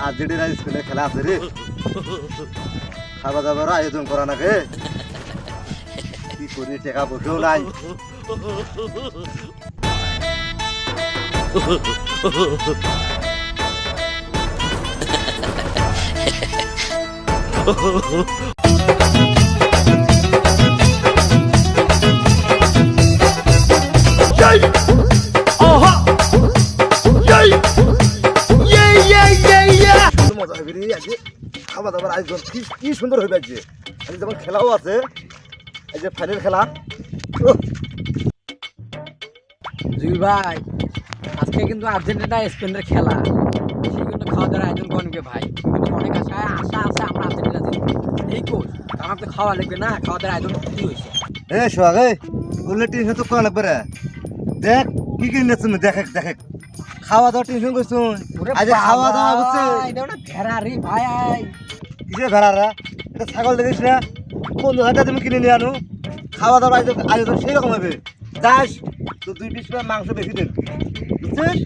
Argentina স্কুলে খেলা আছে রে, খাওয়া দাওয়ার আয়োজন করা নাকি? কি করি, টাকা পয়সাও নাই। মজা হবে রে আজকে, খাওয়া দাওয়ার আয়োজন কি সুন্দর হবে আজকে। আজকে যেমন খেলাও আছে, এই যে ফাইনাল খেলা। জুই ভাই, আজকে কিন্তু আর্জেন্টিনা স্পেনের খেলা, সে কিন্তু খাওয়া দাওয়ার আয়োজন করবে ভাই। কিন্তু অনেক আশা আছে আমরা আর্জেন্টিনা জিতবো। এই কোচ আমার তো খাওয়া লাগবে না, খাওয়া দাওয়ার আয়োজন কি হয়েছে? সোহাগ, বললে টেনশন তো করা লাগবে রে। দেখ কি কি নিচ্ছ, দেখে খাওয়া দাওয়া টেনশন করছো। আজকে খাওয়া দাওয়া হচ্ছে ভেড়া রে ভাই। কিসে ভেড়ারা? এটা ছাগল দেখিস না, 15,000 তুমি কিনে নিয়ে আনো। খাওয়া দাওয়ার আয়োজন সেই রকম হবে। যাস তো 2 পিস মাংস বেশি দেন, বুঝছিস?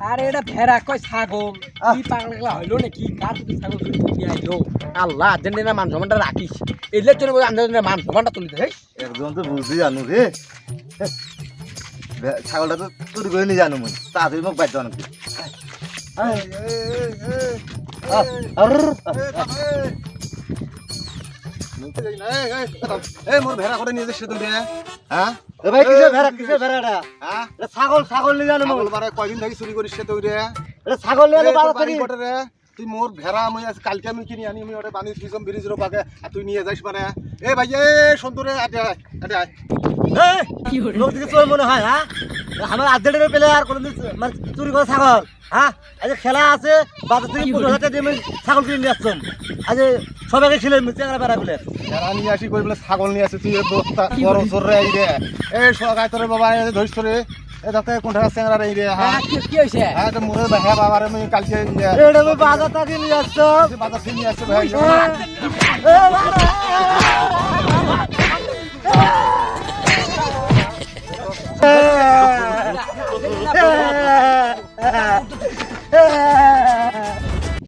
আরে এটা ভেড়া কয় ছাগল, কি পাগলা হইলো নাকি? কার তুমি ছাগল নিয়ে আইলো? আল্লাহ, আর্জেন্টিনা মান সম্মানটা রাখিস, এলে চলে আর্জেন্টিনা মান সম্মানটা তুলতে। একজন তো বুঝি জানো রে, ছাগলটা তো চুরি করে নিয়ে জানো, মনে তাড়াতাড়ি মোক বাধ্য নাকি। মোর ভেড়া করে নিয়ে যাচ্ছে তুমি? হ্যাঁ ভাই, কিসের ভেড়াটা? হ্যাঁ, ছাগল নিয়ে জানো, মঙ্গলবারে কয়দিন থেকে চুরি করিস তুই রে? এটা ছাগল নিয়ে রে তুই মোর ভেড়া আমি কালকে আমি কিনে আনি, আমি ওটা বানি দিয়েছিলাম ব্রিজের পাকে, আর তুই নিয়ে যাইস মানে? এ ভাই, এ সন্তরে মনে হয়। হ্যাঁ, আমার আর্জেন্টিনার প্লেয়ার কোনদিন মানে চুরি করে ছাগল? হ্যাঁ, আজ খেলা আছে, বাজার থেকে 15,000 দিয়ে আমি ছাগল কিনে নিয়ে আসতাম। আজ সবাইকে ছিলেন চেঙ্গা বেড়া বলে ভেড়া নিয়ে আসি করে বলে ছাগল নিয়ে আসি, তুই বড় জোর রে এই রে। এ সকাল তোর বাবা ধরিস রে, এ যাতে কোনটা চেঙ্গা রে এই রে। হ্যাঁ, কি হয়েছে? হ্যাঁ, তো মোরে হ্যাঁ বাবার আমি কালকে বাজার থেকে নিয়ে আসতাম। বাজার থেকে নিয়ে আসছে ভাই।